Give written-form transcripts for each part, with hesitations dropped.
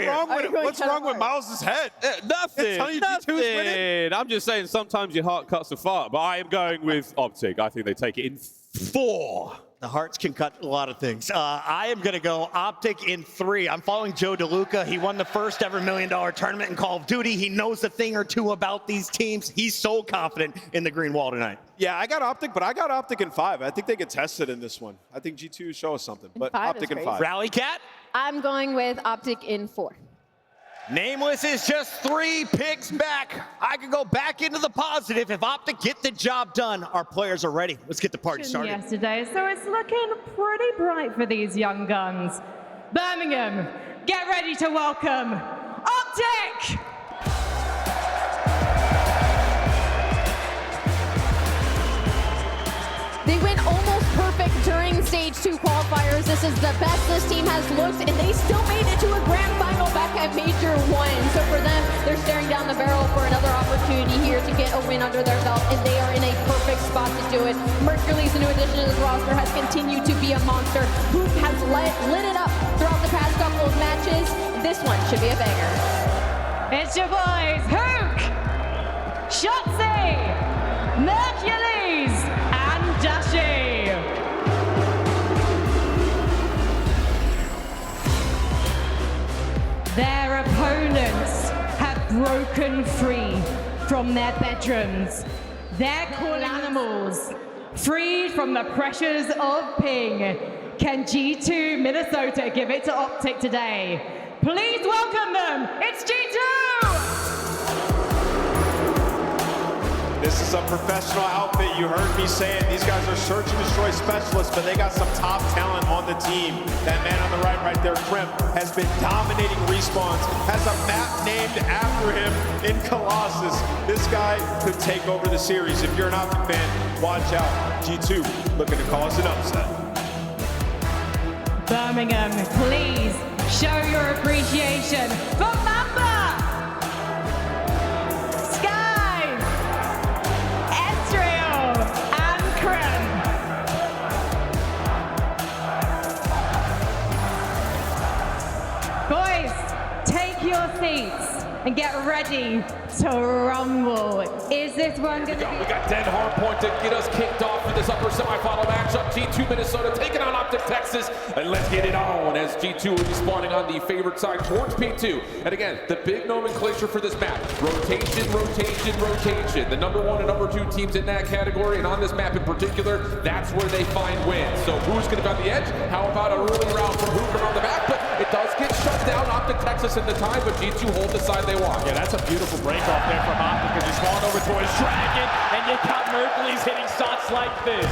What's wrong with Miles' head? Nothing. Nothing. I'm just saying sometimes your heart cuts a fart, but I am going with OpTic. I think they take it in 4. The hearts can cut a lot of things. I am going to go OpTic in 3. I'm following Joe DeLuca. He won the first ever $1 million tournament in Call of Duty. He knows a thing or two about these teams. He's so confident in the green wall tonight. Yeah, I got OpTic, but I got OpTic in 5. I think they get tested in this one. I think G2 show us something, but OpTic in 5. Rally Cat? I'm going with OpTic in 4. Nameless is just 3 picks back. I could go back into the positive. If OpTic get the job done, our players are ready. Let's get the party started. Yesterday, so it's looking pretty bright for these young guns. Birmingham, get ready to welcome OpTic! They went almost perfect during stage 2 qualifiers. This is the best this team has looked, and they still made it to a grand final back at Major 1. So for them, they're staring down the barrel for another opportunity here to get a win under their belt, and they are in a perfect spot to do it. Mercules, a new addition to this roster, has continued to be a monster. Hoop has lit it up throughout the past couple of matches. This one should be a banger. It's your boys, Hook, Shotzi, Mercules, and Dashy. Their opponents have broken free from their bedrooms. Their cool animals, freed from the pressures of ping. Can G2 Minnesota give it to OpTic today? Please welcome them, it's G2! This is a professional outfit. You heard me saying these guys are search and destroy specialists, but they got some top talent on the team. That man on the right there, Kremp, has been dominating respawns, has a map named after him in Colossus. This guy could take over the series. If you're an OpTic fan, watch out. G2 looking to cause an upset. Birmingham, please show your appreciation for Mamba! Boys, take your seats and get ready to rumble. Is this one going to be... We got dead Hardpoint to get us kicked off for this upper semifinal matchup. G2 Minnesota taking on OpTic Texas. And let's get it on as G2 will be spawning on the favorite side towards P2. And again, the big nomenclature for this map. Rotation, rotation, rotation. The number 1 and number 2 teams in that category. And on this map in particular, that's where they find wins. So who's going to be on the edge? How about a early round from Hooper on the back? But it does get shut down. OpTic Texas in the time, but G2 hold the side they want. Yeah, that's a beautiful break off there from OpTic as he's falling over towards Dragon, and you got Mercules hitting shots like this.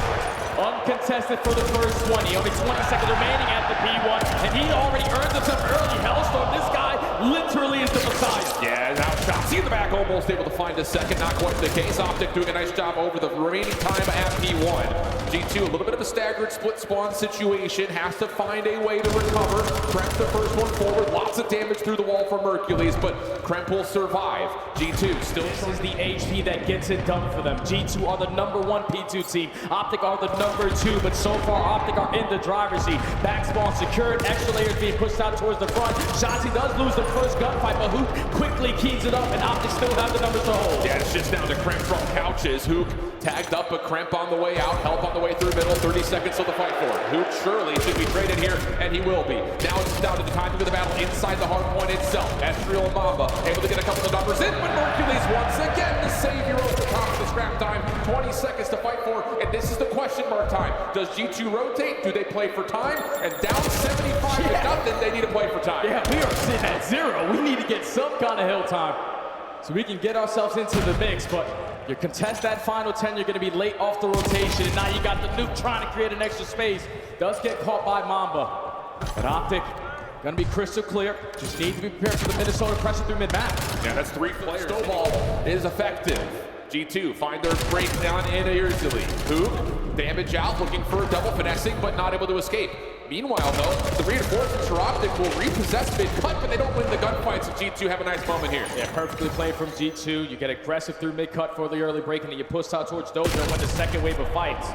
Uncontested for the first 20. Only 20 seconds remaining at the P1, and he already earned himself early Hellstorm. This guy literally is the Messiah. Yeah, now Shotzi in the back, almost able to find a second. Not quite the case. OpTic doing a nice job over the remaining time at P1. G2, a little bit of a staggered split spawn situation. Has to find a way to recover. Kremp the first one forward. Lots of damage through the wall for Mercules, but Kremp will survive. G2 still... This is the HP that gets it done for them. G2 are the number 1 P2 team. OpTic are the number 2, but so far OpTic are in the driver's seat. Back spawn secured, extra layers being pushed out towards the front. Shotzi does lose the first gunfight, but Hook quickly keys it up, and OpTic still have the numbers to hold. Yeah, it's just down to Kremp from couches. Hook tagged up, but Kremp on the way out. Help on the way through middle. 30 seconds till the fight for it. Hook surely should be traded here, and he will be. Now it's down to the timing of the battle inside the hardpoint itself. Estriel and Mamba able to get a couple of numbers in, but Mercules once again the savior over the top of the scrap time. 20 seconds to fight for, and this is the question mark time. Does G2 rotate? Do they play for time? And down 75 to nothing, they need to play for time. Yeah, we are sitting at 0. We need to get some kind of hill time so we can get ourselves into the mix, but you contest that final 10, you're going to be late off the rotation, and now you got the nuke trying to create an extra space. Does get caught by Mamba, but OpTic gonna be crystal clear. Just need to be prepared for the Minnesota pressure through mid-map. Yeah, that's 3 players. Snowball is effective. G2 find their breakdown in easily. Hook, damage out, looking for double finessing, but not able to escape. Meanwhile, though, the reinforcements for OpTic will repossess mid-cut, but they don't win the gunfight, so G2 have a nice moment here. Yeah, perfectly played from G2. You get aggressive through mid-cut for the early break, and then you push out towards Dozer and win the second wave of fights.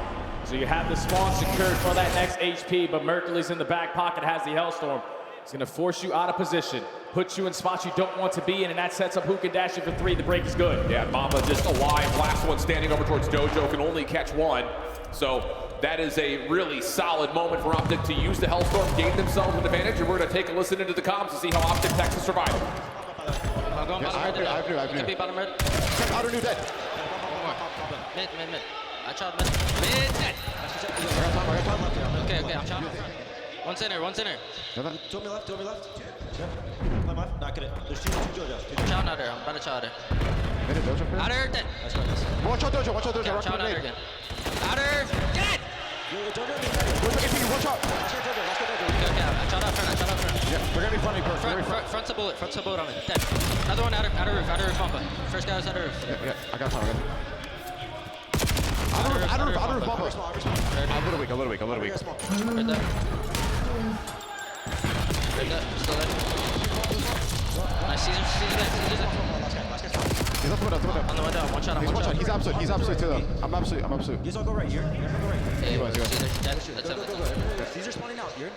So you have the spawn secured for that next HP, but Mercules in the back pocket has the Hellstorm. He's gonna force you out of position, put you in spots you don't want to be in, and that sets up Hook and Dashy for 3. The break is good. Yeah, Mamba just alive. Last one standing over towards Dojo, can only catch one. So that is a really solid moment for OpTic to use the Hellstorm, gain themselves an advantage, and we're gonna take a listen into the comms to see how OpTic Texas survive. I'm going bottom red. Could be bottom red. Check outer new dead. Mid. I tried mid. Dead. Okay, I'm chopping. One center. Two on me left. Climb left. Not good. There's two JoJo. I'm chopping out there. I'm about to chop there. Minute Dojo. Outer dead. That's right. Watch out Dojo. Okay, I'm chopping out there again. Outer dead. Watch out. Okay, I shot up front. Yeah, we're gonna be funny. Front's a bullet on me. Dead. Another one outer roof, Mamba. First guy was outer roof. Yeah, I got time. Outer roof, Mamba. A little weak. Right there. Still there. Nice, Caesar's there. He's up. On the way down, one shot. He's absolute too though. I'm absolute. He's all go right here. He was. That's it. Caesar's spawning out here.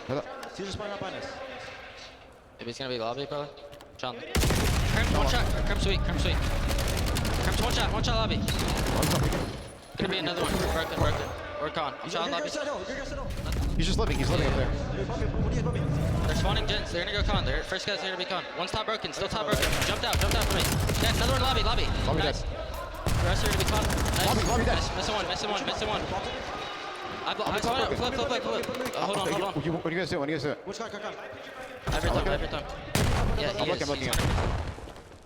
Caesar's spawning out behind us. Maybe it's gonna be lobby, probably. John. Kremp, one shot. Kremp sweet. Kremp's one shot lobby. Could be another one. Broken. Work on. I'm shot lobby. He's just living up there. They're spawning gens. They're gonna go con. First guy's here to be con. One's top broken. Still top broken. Jumped out for me. Dead. Another one lobby. Nice. The rest are gonna be con. Nice. Lobby dead. Missing one. I spawned out. Flip. Hold on. What are you guys doing? Which guy? Everything. Yeah, I'm looking.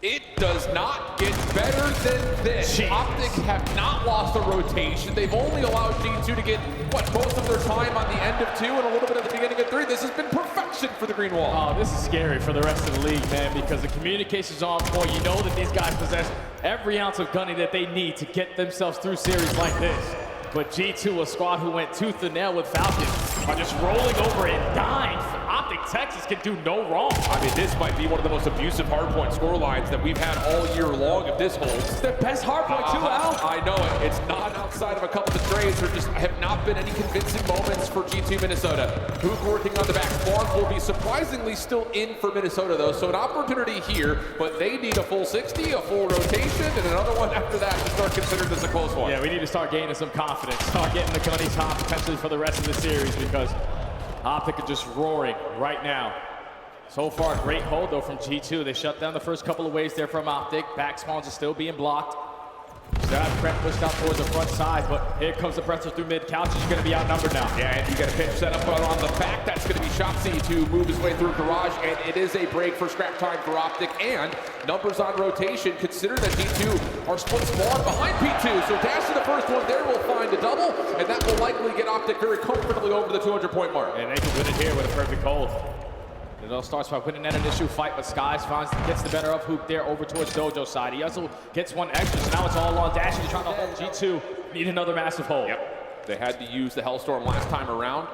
It does not get better than this. OpTic have not lost a rotation. They've only allowed G2 to get, most of their time on the end of 2 and a little bit at the beginning of 3. This has been perfection for the Green Wall. Oh, this is scary for the rest of the league, man, because the communication's on point. You know that these guys possess every ounce of gunning that they need to get themselves through series like this. But G2, a squad who went tooth and nail with Falcons, are just rolling over and dying. OpTic Texas can do no wrong. I mean, this might be one of the most abusive hardpoint score lines that we've had all year long if this holds. It's the best hardpoint too, Al. I know it. It's not outside of a couple of trades. There just have not been any convincing moments for G2 Minnesota. Hook working on the back. Barnes will be surprisingly still in for Minnesota, though, so an opportunity here, but they need a full 60, a full rotation, and another one after that to start considering this a close one. Yeah, we need to start gaining some confidence. Start getting the gunny top potentially for the rest of the series because OpTic are just roaring right now. So far, great hold though from G2. They shut down the first couple of waves there from OpTic. Back spawns are still being blocked. That Kremp pushed out towards the front side, but here comes the pressure through mid. Couch is going to be outnumbered now. Yeah, and you get a pitch set up on the back. That's going to be Shotzi to move his way through Garage, and it is a break for scrap time for OpTic, and numbers on rotation. Consider that G2 are split spawn behind P2, so Dashy the first one there will find a double, and that will likely get OpTic very comfortably over the 200-point mark. And they can win it here with a perfect hold. It all starts by winning that initial fight, but Skies gets the better of Hoop there over towards Dojo's side. He also gets one extra, so now it's all on Dashy trying to hold G2. Need another massive hold. Yep. They had to use the Hellstorm last time around.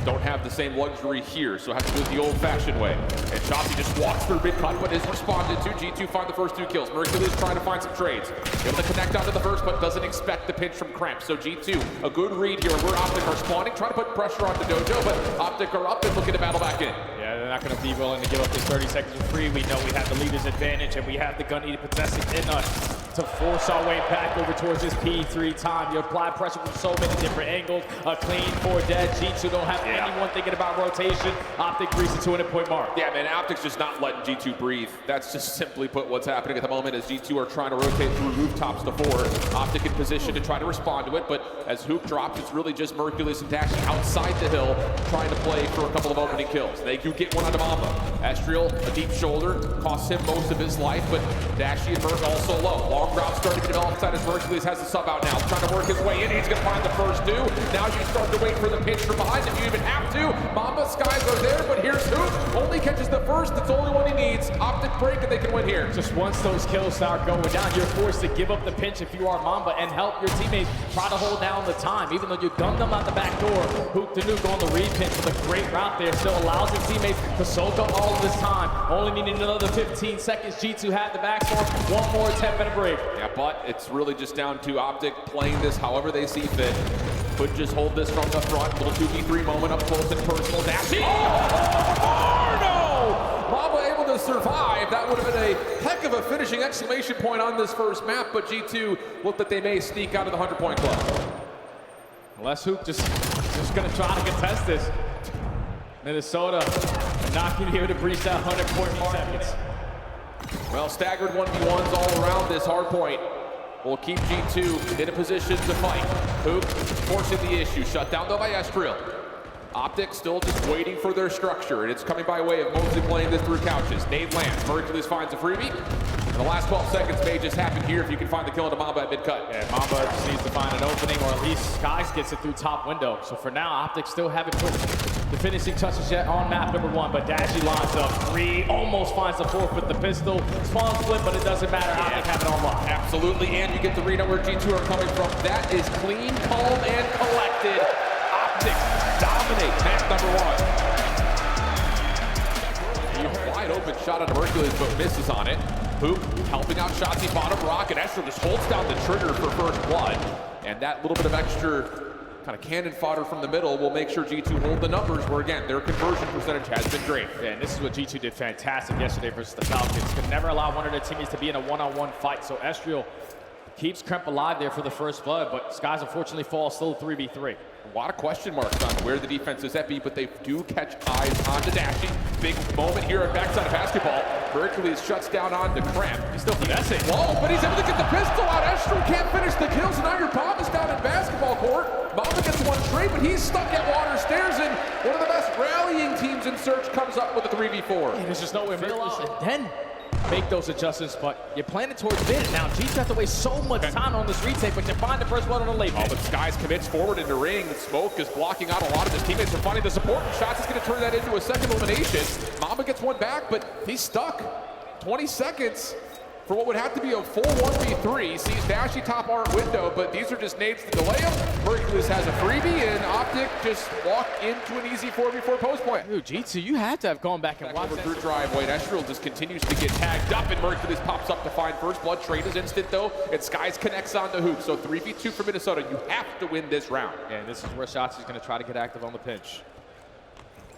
Don't have the same luxury here, so have to do it the old-fashioned way. And Shotzi just walks through mid-cut, but is responded to. G2 find the first 2 kills. Mercules trying to find some trades. Able to connect onto the first, but doesn't expect the pinch from Kremp. So G2, a good read here where OpTic are spawning, trying to put pressure onto Dojo, but OpTic are up and looking to battle back in. Yeah, they're not going to be willing to give up this 30 seconds for free. We know we have the leader's advantage, and we have the gun eater possessing in us to force our way back over towards this P3 time. You apply pressure from so many different angles. A clean 4 dead. G2 don't have anyone thinking about rotation. OpTic reaches the 200-point mark. Yeah, man, OpTic's just not letting G2 breathe. That's just simply put what's happening at the moment as G2 are trying to rotate through rooftops to 4. OpTic in position to try to respond to it, but as Hoop drops, it's really just Mercules and Dashy outside the hill trying to play for a couple of opening kills. They do get one onto Mamba. Astriel, a deep shoulder, costs him most of his life, but Dashy and Merc also low. Long drop starting to develop inside as Mercules has the sub out now, trying to work his way in. He's going to find the first 2. Now you start to wait for the pitch from behind if you even have to. Mamba, Skies are there, but here's Hoop. Only catches the first. That's only one he needs. OpTic break, and they can win here. Just once those kills start going down, you're forced to give up the pinch if you are Mamba and help your teammates try to hold down the time. Even though you gunned them out the back door, Hoop to Nuke on the read pinch with a great route there. Still allows his teammates to soak up all of this time. Only needing another 15 seconds. G2 had the backstorm. One more attempt and a break. Yeah, but it's really just down to OpTic playing this however they see fit. Could just hold this from the front. Little 2v3 moment up close and personal. Dashy! Oh! right. That would have been a heck of a finishing exclamation point on this first map, but G2 looked like they may sneak out of the 100-point club. Les Hook just gonna try to contest this. Minnesota not gonna be able to breach that 100-point mark. Well, staggered 1v1s all around this Hardpoint will keep G2 in a position to fight. Hook forcing the issue, shut down though by Estriel. OpTic still just waiting for their structure, and it's coming by way of mostly playing this through couches. Nade lands, Mercules finds a freebie. And the last 12 seconds may just happen here if you can find the kill into Mamba at mid-cut. Yeah, Mamba just needs to find an opening, or at least Skies gets it through top window. So for now, OpTic still haven't put the finishing touches yet on map number 1, but Dashy lines up 3, almost finds the 4th with the pistol. Spawn flip, but it doesn't matter. OpTic have it on lock. Absolutely, and you get the read on where G2 are coming from. That is clean, calm, and collected. OpTic dominate match number 1. A wide open shot on Hercules, but misses on it. Hoop helping out Shotzi bottom rock, and Estriel just holds down the trigger for first blood. And that little bit of extra kind of cannon fodder from the middle will make sure G2 hold the numbers, where again, their conversion percentage has been great. Yeah, and this is what G2 did fantastic yesterday versus the Falcons. Could never allow one of their teammates to be in a one-on-one fight. So Estriel keeps Kremp alive there for the first blood, but Skies unfortunately falls still 3v3. A lot of question marks on where the defense is at B, but they do catch eyes on the Dashy. Big moment here at backside of basketball. Hercules shuts down on the Kremp. He's still finessing. Whoa, but he's able to get the pistol out. Estriel can't finish the kills, and now your bomb is down in basketball court. Mamba gets one straight, but he's stuck at water stairs, and one of the best rallying teams in Search comes up with a 3v4. And there's just no way Mercules then make those adjustments, but you're planning towards mid. Now G2 have to waste so much time on this retake, but you find the first blood on the late. Oh, but Skies commits forward into ring. The smoke is blocking out a lot of his teammates from finding the support, and Shots is going to turn that into a second elimination. Mamba gets one back, but he's stuck. 20 seconds for what would have to be a full 1v3. Sees Dashy top art window, but these are just nades to delay him. Hercules has a freebie, and OpTic just walked into an easy 4v4 post point. Dude, G2, you had to have gone back and watched through driveway, and Estriel just continues to get tagged up, and Mercules pops up to find first blood. Trade is instant though, and Skies connects on the hoop. So 3v2 for Minnesota. You have to win this round. And this is where Shots is going to try to get active on the pinch.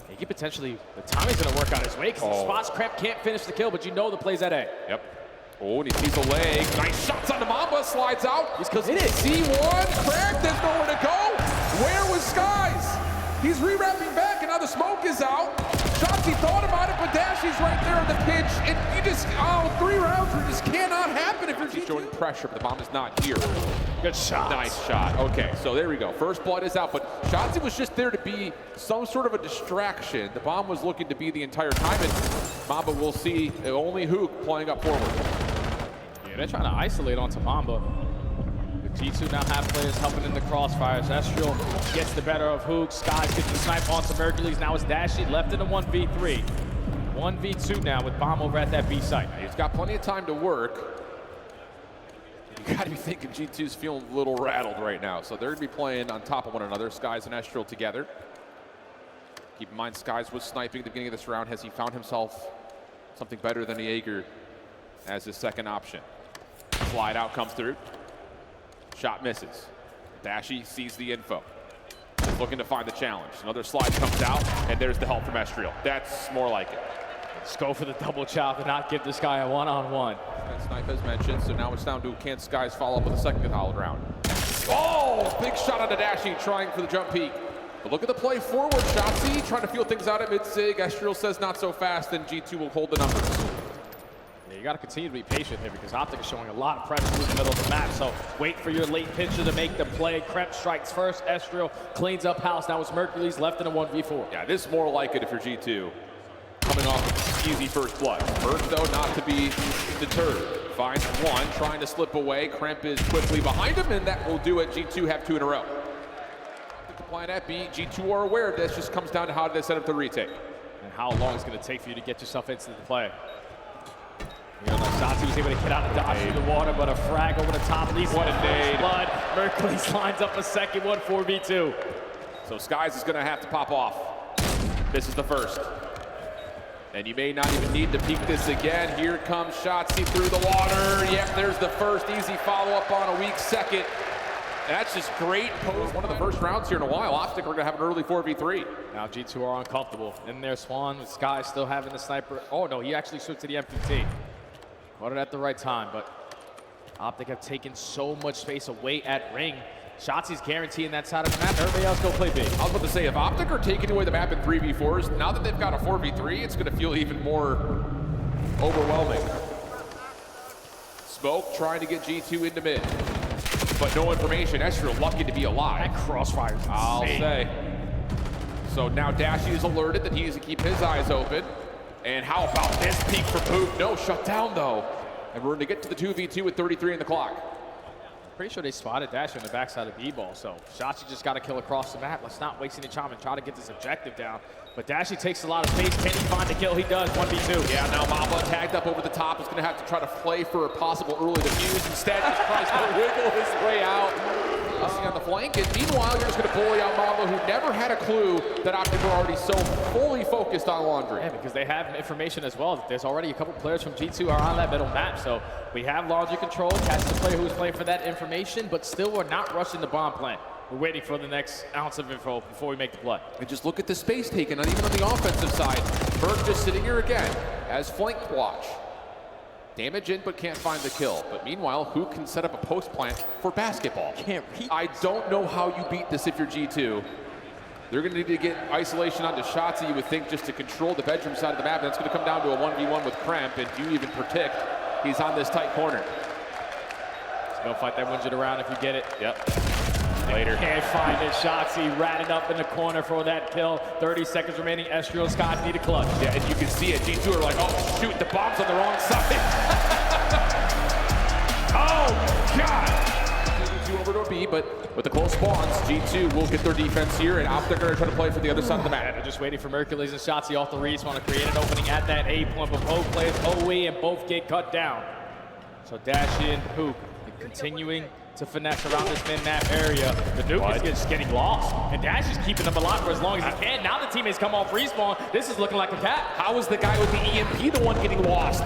He could potentially, the timing's going to work out his way, because the spots Kremp can't finish the kill, but you know the play's at A. Yep. Oh, and he sees a leg. Nice shots on the Mamba, slides out. He's because it is. C1, cracked, there's nowhere to go. Where was Skies? He's re-wrapping back, and now the smoke is out. Shots, he thought about it, but Dashy's right there on the pitch. And you just, 3 rounds where just cannot happen if you're G2. Showing pressure, but the bomb is not here. Good shot. Nice shot. Okay, so there we go. First blood is out, but Shotzi was just there to be some sort of a distraction. The bomb was looking to be the entire time, and Mamba will see only Hook playing up forward. Yeah, they're trying to isolate onto Mamba. The G2 now have players helping in the crossfires. Estriel gets the better of Hook. Skies gets the snipe onto Mercules. Now it's Dashy left in a 1v3. 1v2 now with bomb over at that B site. He's got plenty of time to work. You gotta be thinking G2's feeling a little rattled right now. So they're gonna be playing on top of one another, Skies and Estriel together. Keep in mind, Skies was sniping at the beginning of this round. Has he found himself something better than a Jaeger as his second option? Slide out comes through. Shot misses. Dashy sees the info. He's looking to find the challenge. Another slide comes out, and there's the help from Estriel. That's more like it. Let's go for the double chop and not give this guy a one-on-one. And snipe as mentioned, so now it's down to can Skies follow up with a second solid round. Oh, big shot on the Dashy, trying for the jump peak. But look at the play forward. Shotzi trying to feel things out at mid-sig. Estriel says not so fast, and G2 will hold the numbers. Yeah, you got to continue to be patient here because OpTic is showing a lot of pressure through the middle of the map. So wait for your late pitcher to make the play. Kremp strikes first. Estriel cleans up house. Now it's Mercules left in a 1v4. Yeah, this is more like it if you're G2. Coming off easy first blood. First, though, not to be deterred. Finds one, trying to slip away. Kremp is quickly behind him, and that will do it. G2 have 2 in a row. The plan at B, G2 are aware of this. Just comes down to how they set up the retake. And how long it's going to take for you to get yourself into the play. You know, Shotzi was able to get out and dodge through the water, but a frag over the top leads what a nade. Blood. Mercules lines up a second one, 4v2. So Skies is going to have to pop off. This is the first. And you may not even need to peek this again. Here comes Shotzi through the water. Yep, there's the first easy follow-up on a weak second. That's just great pose. One of the first rounds here in a while. OpTic are going to have an early 4v3. Now G2 are uncomfortable. In their spawn, with Sky still having the sniper. Oh no, he actually switched to the MPT. Caught it at the right time, but OpTic have taken so much space away at ring. Shotzi's guaranteeing that side of the map. Everybody else go play big. I was about to say, if OpTic are taking away the map in 3v4s, now that they've got a 4v3, it's going to feel even more overwhelming. Smoke trying to get G2 into mid, but no information. Ezreal lucky to be alive. That crossfire is insane. I'll say. So now Dashy is alerted that he needs to keep his eyes open. And how about this peek from Poop? No, shut down though. And we're going to get to the 2v2 with 33 in the clock. Pretty sure they spotted Dashy on the backside of B-ball, so Shotzi just got to kill across the map. Let's not waste any time and try to get this objective down. But Dashy takes a lot of space. Can he find the kill? He does, 1v2. Yeah, now Mamba tagged up over the top is going to have to try to play for a possible early defuse. Instead, just tries to wiggle his way out. On the flank, and meanwhile, you're just going to bully out Mamba, who never had a clue that OpTic were already so fully focused on Laundry. Yeah, because they have information as well. There's already a couple players from G2 are on that middle map, so we have Laundry control. Catch the player who's playing for that information, but still we're not rushing the bomb plant. We're waiting for the next ounce of info before we make the play. And just look at the space taken, not even on the offensive side. Berg just sitting here again as flanked watch. Damage in, but can't find the kill. But meanwhile, who can set up a post plant for basketball? Can't reach. I don't know how you beat this if you're G2. They're going to need to get isolation onto Shotzi, you would think, just to control the bedroom side of the map. And that's going to come down to a 1v1 with Kremp. And do you even predict he's on this tight corner? So go fight that widget around if you get it. Yep. Later. Can't find it. Shotzi ratted up in the corner for that kill. 30 seconds remaining. Ezreal Scott need a clutch. Yeah, and you can see it. G2 are like, oh, shoot, the bomb's on the wrong side. Oh, God. G2 over to a B, but with the close spawns, G2 will get their defense here, and OpTic are going to try to play for the other side of the map. Yeah, they're just waiting for Mercules and Shotzi off the respawn to create an opening at that A point, but both players OE and both get cut down. So Dashy and Poop continuing to finesse around this mid-map area. The nuke is just getting lost, and Dash is keeping them alive for as long as he can. Now the teammates come off respawn. This is looking like a cat. How is the guy with the EMP the one getting lost?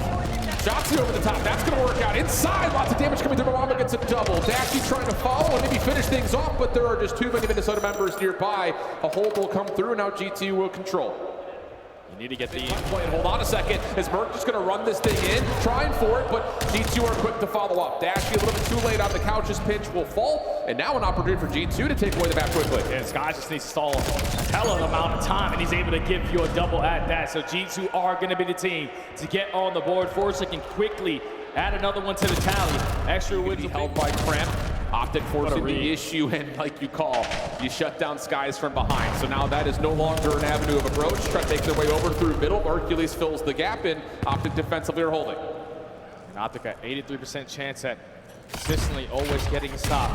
Shotzi over the top. That's going to work out. Inside, lots of damage coming through. Mamba gets a double. Dashy trying to follow and maybe finish things off, but there are just too many Minnesota members nearby. A hold will come through, and now GT will control. You need to get the play and hold on a second. Is Merc just going to run this thing in? Trying for it, but G2 are quick to follow up. Dashy a little bit too late on the couch's pinch will fall, and now an opportunity for G2 to take away the map quickly. And Sky just needs to stall a hell of an amount of time, and he's able to give you a double at that. So G2 are going to be the team to get on the board. Forza can quickly add another one to the tally. Extra wins held by Kremp. OpTic forcing the issue, and like you call, you shut down Skies from behind. So now that is no longer an avenue of approach. Try to make their way over through middle. Hercules fills the gap, and OpTic defensively are holding. And OpTic got 83% chance at consistently always getting a stop.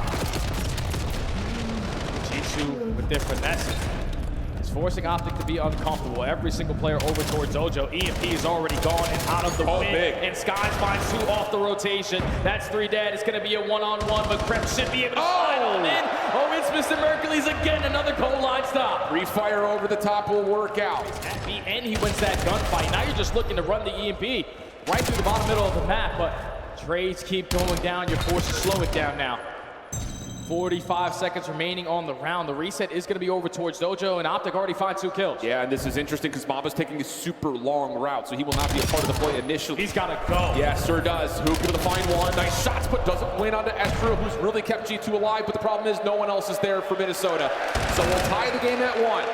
G2 with their finesse is forcing OpTic to be uncomfortable. Every single player over towards Ojo. EMP is already gone and out of the win. And Skies finds 2 off the rotation. That's 3 dead. It's going to be a one-on-one, but Kremp should be able to slide on in. Oh, it's Mr. Mercules again. Another goal line stop. Refire over the top will work out. At the end, he wins that gunfight. Now you're just looking to run the EMP right through the bottom middle of the map, but trades keep going down. You're forced to slow it down now. 45 seconds remaining on the round. The reset is going to be over towards Dojo, and OpTic already find 2 kills. Yeah, and this is interesting because Mamba's taking a super long route, so he will not be a part of the play initially. He's got to go. Yes, sir does. Who can find one? Nice shots, but doesn't win onto Ezreal, who's really kept G2 alive, but the problem is no one else is there for Minnesota. So we'll tie the game at 1.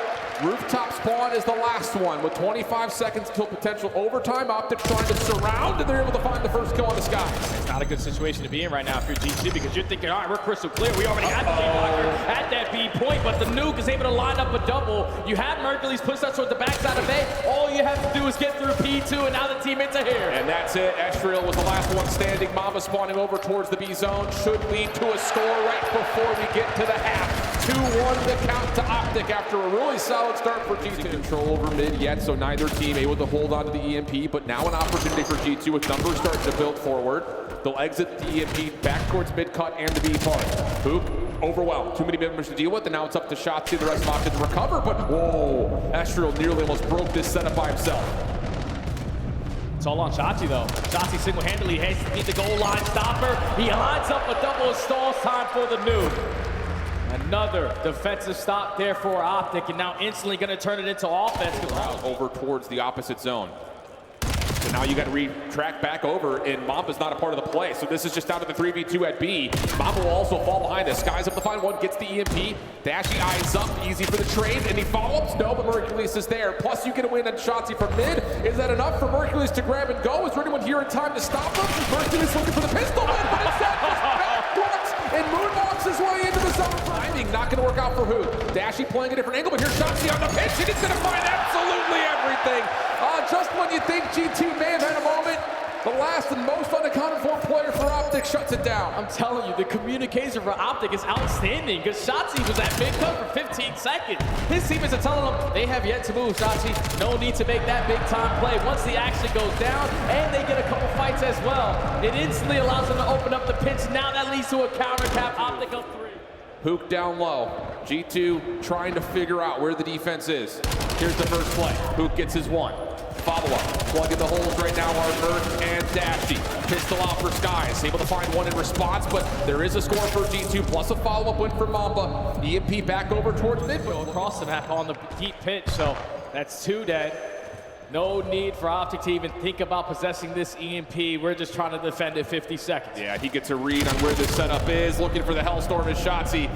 Rooftop spawn is the last one with 25 seconds until potential overtime. OpTic trying to surround, and they're able to find the first kill on the Sky. It's not a good situation to be in right now if you're GT, because you're thinking, all right, we're crystal clear. We already had the lead blocker at that B point, but the nuke is able to line up a double. You have Mercules push that towards the backside of A. All you have to do is get through P2, and now the teammates are here. And that's it. Ezreal was the last one standing. Mamba spawning over towards the B zone. Should lead to a score right before we get to the half. 2-1 the count to OpTic after a really solid start for G2. Control over mid yet, so neither team able to hold on to the EMP, but now an opportunity for G2 with numbers starting to build forward. They'll exit the EMP back towards mid-cut and the B part. Hoop, overwhelmed. Too many members to deal with, and now it's up to Shotzi and the rest of OpTic to recover, but whoa, Ezreal nearly almost broke this setup by himself. It's all on Shotzi, though. Shotzi single-handedly has to beat the goal line stopper. He lines up a double, stalls time for the nuke. Another defensive stop there for OpTic, and now instantly going to turn it into offense. Over towards the opposite zone. So now you got to retrack back over, and Mamba's not a part of the play. So this is just down to the 3v2 at B. Mamba will also fall behind this. Skies up the final one, gets the EMP. Dashy eyes up, easy for the trade. Any follow-ups? No, but Mercules is there. Plus you get a win on Shotzi from mid. Is that enough for Mercules to grab and go? Is there anyone here in time to stop him? Mercules looking for the pistol, but instead just backwards and moonwalks his way into the zone. Timing not going to work out for who? Dashy playing a different angle, but here's Shotzi on the pitch, and he's going to find absolutely everything. Just when you think G2 may have had a moment, the last and most unaccounted for player for OpTic shuts it down. I'm telling you, the communication for OpTic is outstanding because Shotzi was at mid-cut for 15 seconds. His teammates are telling him they have yet to move, Shotzi. No need to make that big-time play. Once the action goes down, and they get a couple fights as well, it instantly allows them to open up the pinch. Now that leads to a counter cap. OpTic up 3. Hook down low. G2 trying to figure out where the defense is. Here's the first play. Hook gets his one. Follow-up. Plugging the holes right now are Merc and Dashy. Pistol out for Skies. Able to find one in response, but there is a score for G2, plus a follow-up win for Mamba. EMP back over towards mid. Across the map on the deep pitch, so that's 2 dead. No need for OpTic to even think about possessing this EMP. We're just trying to defend it 50 seconds. Yeah, he gets a read on where this setup is. Looking for the Hellstorm is Shotzi.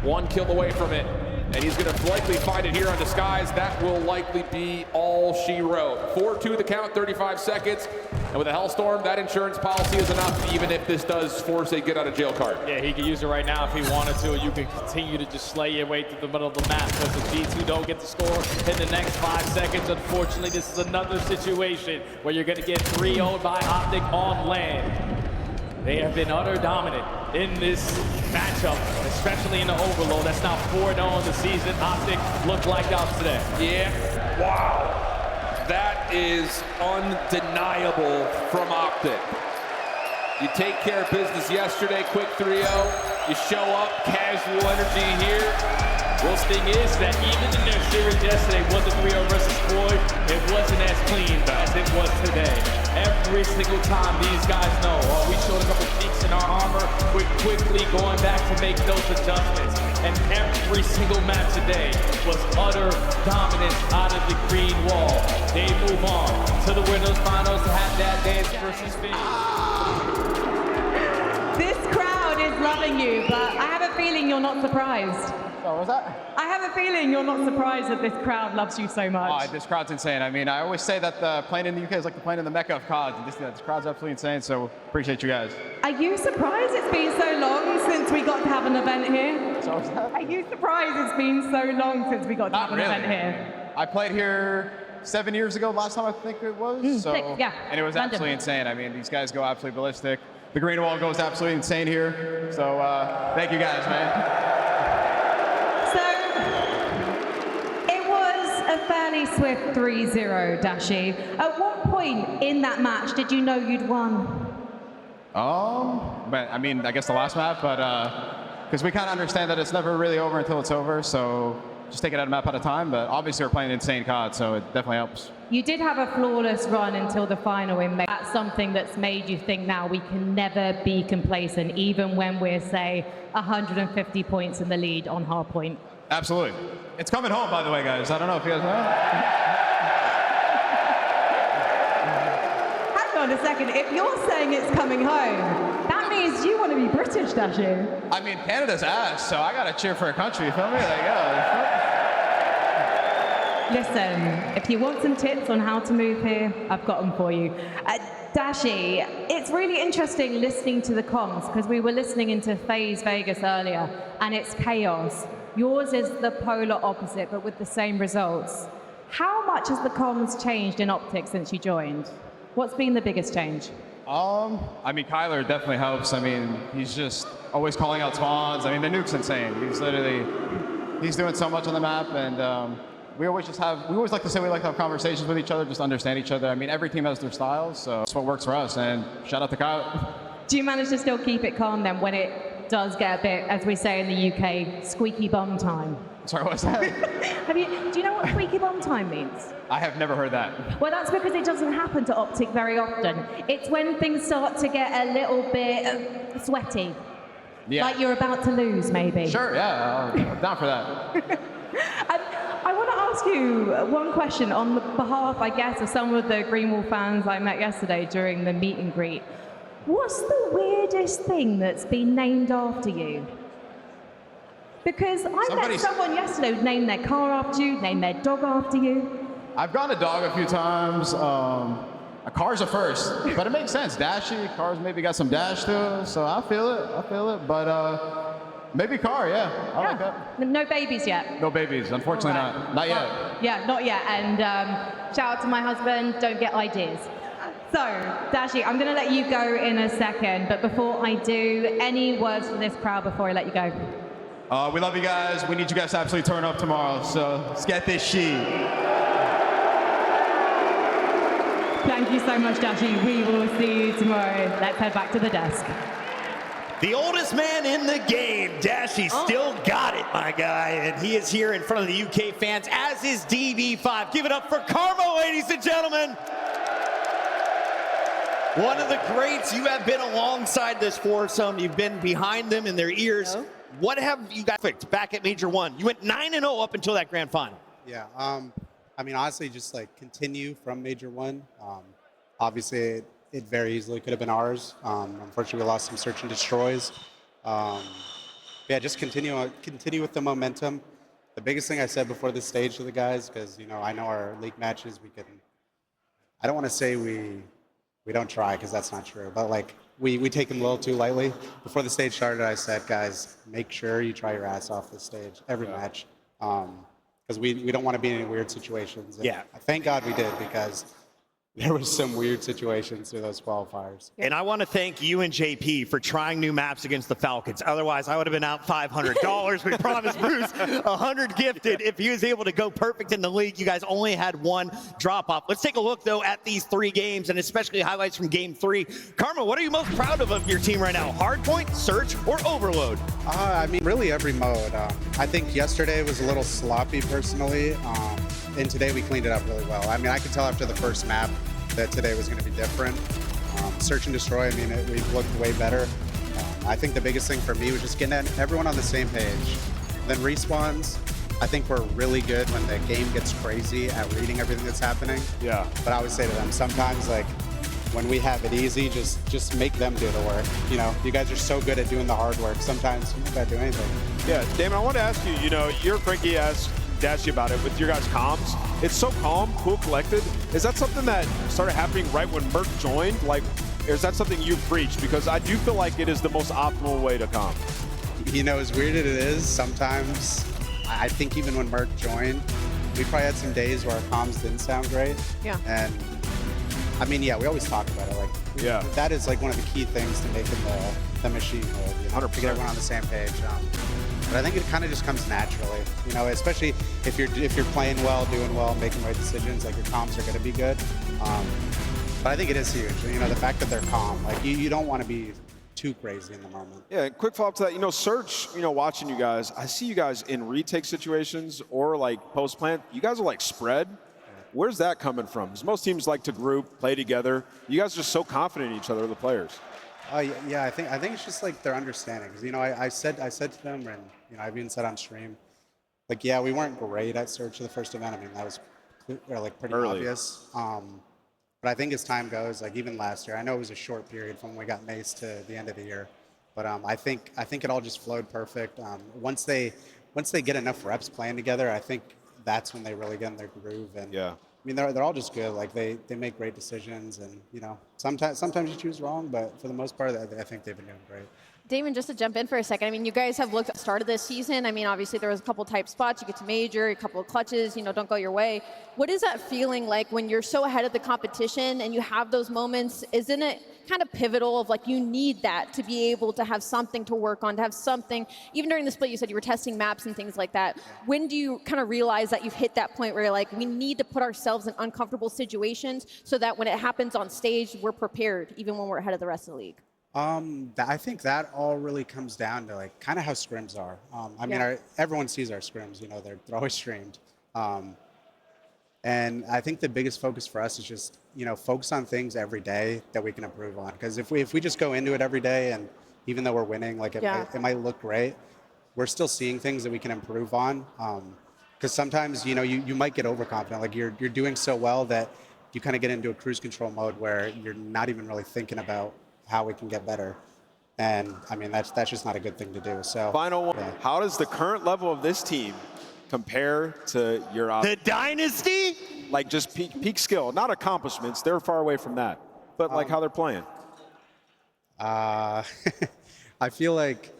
1 kill away from it. And he's going to likely find it here on Disguise. That will likely be all she wrote. 4-2 the count, 35 seconds. And with a Hellstorm, that insurance policy is enough, even if this does force a get-out-of-jail card. Yeah, he can use it right now if he wanted to. You can continue to just slay your way through the middle of the map. Because if G2 don't get the score in the next 5 seconds, unfortunately, this is another situation where you're going to get 3-0'd by OpTic on LAN. They have been utter dominant in this matchup, especially in the Overload. That's now 4-0 in the season. OpTic looked like dogs today. Yeah, wow. That is undeniable from OpTic. You take care of business yesterday, quick 3-0. You show up, casual energy here. Worst thing is that even in their series yesterday wasn't 3-0 versus Floyd. It wasn't as clean as it was today. Every single time these guys know, we showed a couple peaks in our armor, we're quickly going back to make those adjustments. And every single match today was utter dominance out of the green wall. They move on to the winners finals to have that dance versus Faze. This crowd is loving you, but I have a feeling you're not surprised. Oh, what was that? I have a feeling you're not surprised that this crowd loves you so much. Oh, this crowd's insane. I mean, I always say that the playing in the UK is like the playing in the Mecca of COD. And this crowd's absolutely insane, so appreciate you guys. Are you surprised it's been so long since we got to have an event here? So what's that? Are you surprised it's been so long since we got to have an event here? I played here 7 years ago, last time I think it was. So, yeah. And it was absolutely insane. I mean, these guys go absolutely ballistic. The green wall goes absolutely insane here. So thank you guys, man. A fairly swift 3-0, Dashy. At what point in that match did you know you'd won? But I mean, I guess the last map, but because we kind of understand that it's never really over until it's over, so just take it at a map at a time. But obviously, we're playing insane COD, so it definitely helps. You did have a flawless run until the final in May. That's something that's made you think now we can never be complacent, even when we're, say, 150 points in the lead on Hardpoint. Absolutely. It's coming home, by the way, guys. I don't know if you guys know. Hang on a second. If you're saying it's coming home, that means you want to be British, Dashy. I mean, Canada's ass, so I got to cheer for a country, you feel me? Like, Listen, if you want some tips on how to move here, I've got them for you. Dashy, it's really interesting listening to the comms, because we were listening into Faze Vegas earlier, and it's chaos. Yours is the polar opposite, but with the same results. How much has the comms changed in OpTic since you joined? What's been the biggest change? I mean, Kyler definitely helps. I mean, he's just always calling out spawns. I mean, the nuke's insane. He's doing so much on the map, and we always like to say we like to have conversations with each other, just understand each other. I mean, every team has their styles, so that's what works for us, and shout out to Kyler. Do you manage to still keep it calm then when it does get a bit, as we say in the UK, squeaky bum time? Sorry, what's that? Do you know what squeaky bum time means? I have never heard that. Well, that's because it doesn't happen to OpTic very often. It's when things start to get a little bit sweaty. Yeah. Like you're about to lose, maybe. Sure, yeah, I'm down for that. And I want to ask you one question on the behalf, I guess, of some of the Greenwall fans I met yesterday during the meet and greet. What's the weirdest thing that's been named after you? Because I met someone yesterday who named their car after you, named their dog after you. I've gotten a dog a few times. A car's a first, but it makes sense. Dashy, cars maybe got some dash to it, so I feel it. But maybe car, yeah. I like that. No babies yet? No babies, unfortunately not. Not yet. Yeah, not yet. And shout out to my husband, don't get ideas. So, Dashy, I'm going to let you go in a second, but before I do, any words for this crowd before I let you go? We love you guys. We need you guys to absolutely turn up tomorrow, so let's get this sheet. Thank you so much, Dashy. We will see you tomorrow. Let's head back to the desk. The oldest man in the game, Dashy, still got it, my guy. And he is here in front of the UK fans, as is DB5. Give it up for Karma, ladies and gentlemen. One of the greats. You have been alongside this foursome. You've been behind them in their ears. No. What have you got fixed back at Major 1? You went 9-0 up until that grand final. Yeah, I mean, honestly, just like continue from Major 1. Obviously, it very easily could have been ours. Unfortunately, we lost some search and destroys. Yeah, just continue with the momentum. The biggest thing I said before this stage to the guys, because I know our league matches, I don't want to say we don't try, because that's not true, but like we take them a little too lightly. Before the stage started, I said, guys, make sure you try your ass off the stage every match. Because we don't want to be in any weird situations. And yeah. Thank God we did, because there was some weird situations through those qualifiers. And I want to thank you and JP for trying new maps against the Falcons. Otherwise, I would have been out $500. We promised Bruce 100 gifted if he was able to go perfect in the league. You guys only had one drop off. Let's take a look, though, at these 3 games, and especially highlights from Game 3. Karma, what are you most proud of your team right now? Hardpoint, Search, or Overload? I mean, really every mode. I think yesterday was a little sloppy, personally. And today we cleaned it up really well. I mean, I could tell after the first map that today was going to be different. Search and destroy, I mean, we looked way better. I think the biggest thing for me was just getting everyone on the same page. Then respawns, I think we're really good when the game gets crazy at reading everything that's happening. Yeah. But I always say to them, sometimes like when we have it easy, just make them do the work. You guys are so good at doing the hard work. Sometimes you don't got to do anything. Yeah, Damon, I want to ask you, you're Frankie asked Dashy about it with your guys' comms. It's so calm, cool, collected. Is that something that started happening right when Merc joined? Like, or is that something you preach? Because I do feel like it is the most optimal way to comm. As weird as it is, sometimes I think even when Merc joined, we probably had some days where our comms didn't sound great. Yeah. And I mean, yeah, we always talk about it. Like, yeah, that is like one of the key things to making the machine move. To get everyone on the same page. But I think it kind of just comes naturally, especially if you're playing well, doing well, making right decisions, like your comms are going to be good. But I think it is huge, the fact that they're calm. Like you don't want to be too crazy in the moment. Yeah, and quick follow-up to that, Search, watching you guys, I see you guys in retake situations or like post-plant, you guys are like spread. Where's that coming from? Because most teams like to group, play together. You guys are just so confident in each other, the players. Yeah, I think it's just like their understanding. Because I said to them, and I've even said on stream, like, yeah, we weren't great at Search of the first event. I mean, that was pretty obvious. But I think as time goes, like even last year, I know it was a short period from when we got maced to the end of the year, but I think it all just flowed perfect. Once they get enough reps playing together, I think that's when they really get in their groove. And yeah. I mean, they're all just good. Like they make great decisions, and sometimes you choose wrong, but for the most part, I think they've been doing great. Damon, just to jump in for a second, I mean, you guys have looked at the start of this season. I mean, obviously there was a couple tight spots. You get to Major, a couple of clutches, don't go your way. What is that feeling like when you're so ahead of the competition and you have those moments? Isn't it kind of pivotal of like you need that to be able to have something to work on, to have something, even during the split you said you were testing maps and things like that. When do you kind of realize that you've hit that point where you're like, we need to put ourselves in uncomfortable situations so that when it happens on stage, we're prepared, even when we're ahead of the rest of the league? I think that all really comes down to like kind of how scrims are. I mean, everyone sees our scrims, they're always streamed. And I think the biggest focus for us is just, focus on things every day that we can improve on. Because if we just go into it every day and, even though we're winning, like it might look great, we're still seeing things that we can improve on. Because sometimes, you know, you might get overconfident. Like you're doing so well that you kind of get into a cruise control mode where you're not even really thinking about how we can get better. And I mean, that's just not a good thing to do. So final one, how does the current level of this team compare to your the dynasty? Like just peak skill, not accomplishments. They're far away from that, but like how they're playing. I feel like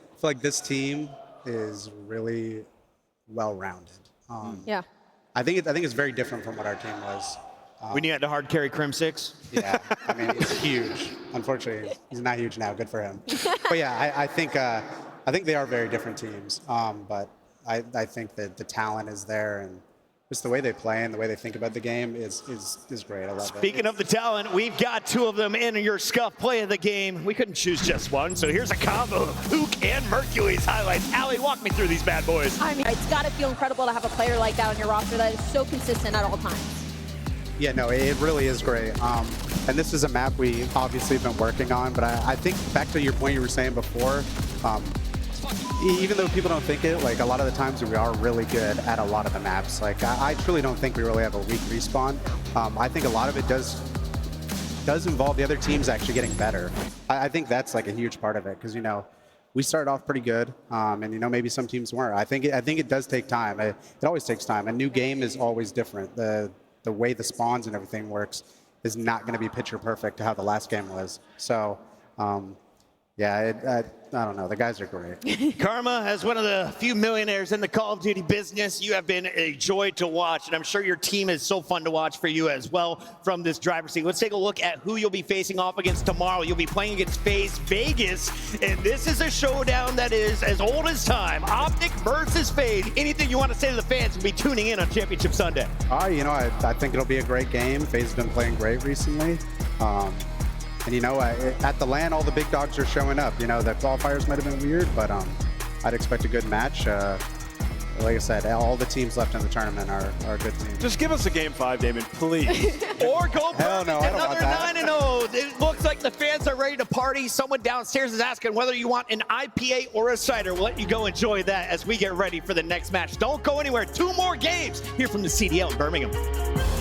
this team is really well-rounded. Yeah. I think it's very different from what our team was. We need to hard carry Kremp 6. Yeah, I mean, he's huge. Unfortunately, he's not huge now. Good for him. But yeah, I think they are very different teams. But I think that the talent is there, and just the way they play and the way they think about the game is great. I love it. Speaking of the talent, we've got two of them in your scuff play of the game. We couldn't choose just one, so here's a combo of Hook and Mercules highlights. Allie, walk me through these bad boys. I mean, it's got to feel incredible to have a player like that on your roster that is so consistent at all times. Yeah, no, it really is great. And this is a map we obviously have been working on, but I think back to your point you were saying before, even though people don't think it, like a lot of the times we are really good at a lot of the maps. Like I truly don't think we really have a weak respawn. I think a lot of it does involve the other teams actually getting better. I think that's like a huge part of it, because, you know, we started off pretty good, and, you know, maybe some teams weren't. I think it does take time. It always takes time. A new game is always different. The way the spawns and everything works is not going to be picture perfect to how the last game was. So, yeah, I don't know. The guys are great. Karma, as one of the few millionaires in the Call of Duty business, you have been a joy to watch, and I'm sure your team is so fun to watch for you as well from this driver's seat. Let's take a look at who you'll be facing off against tomorrow. You'll be playing against Faze Vegas, and this is a showdown that is as old as time. OpTic versus Faze. Anything you want to say to the fans who'll be tuning in on Championship Sunday? You know, I think it'll be a great game. Faze has been playing great recently. And, you know, at the LAN, all the big dogs are showing up. You know, the qualifiers might have been weird, but I'd expect a good match. Like I said, all the teams left in the tournament are good teams. Just give us a game 5, Damon, please. Or go Hell no, I don't want that. another 9-0. It looks like the fans are ready to party. Someone downstairs is asking whether you want an IPA or a cider. We'll let you go enjoy that as we get ready for the next match. Don't go anywhere. 2 more games here from the CDL in Birmingham.